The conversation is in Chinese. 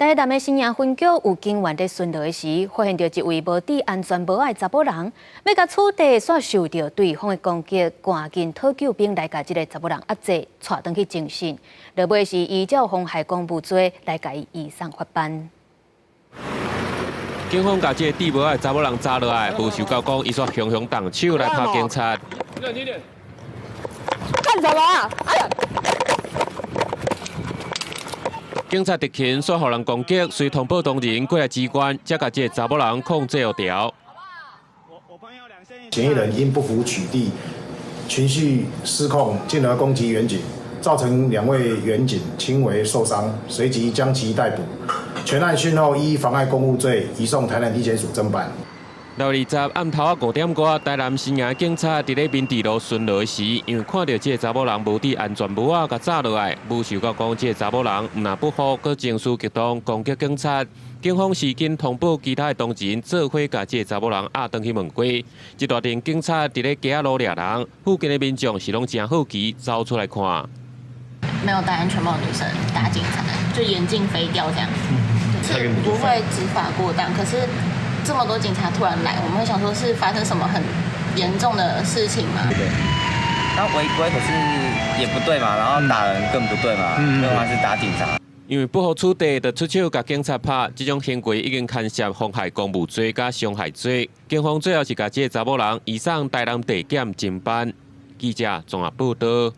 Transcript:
台南的新营分局有警员在巡逻时，发现到一位无戴安全帽的查甫人，要甲厝地煞受到对方的攻击，赶紧讨救兵来甲这个查甫人压制，带转去侦讯。落尾是依照妨害公务罪来甲伊移送法办。警方甲这个戴帽的查某人抓落来，无受到讲伊煞雄雄动手来拍警察。干什么啊？哎呀！ 警察特勤煞互人攻击，随通报同仁过来支援，才甲这个查某人控制有条。嫌疑人因不服取缔，情绪失控，进而攻击员警，造成2位员警轻微受伤，随即将其逮捕。全案讯后依妨碍公务罪移送台南地检署侦办。6月20暗头啊5点多，台南新营警察伫咧民治路巡逻时，因为看到这个查某人无戴安全帽啊，甲抓落来，无想到讲这个查某人毋但不服，佮情绪激动攻击警察。警方时经通报其他的同仁，做伙甲这个查某人押回去问过。一大群警察伫咧街仔路掠人，附近的民众是拢真好奇，走出来看。没有戴安全帽的女生打警察，就眼镜飞掉这样，就是不会执法过当，可是。 这么多警察突然来，我们会想说是发生什么很严重的事情吗？对。那违规可是也不对嘛，然后打人更不对嘛，因为他是打警察。因为不好处理，就出手甲警察拍，这种行为已经牵涉妨害公务罪甲伤害罪。警方最后是甲这个查某人移送台南地检侦办。记者综合报道。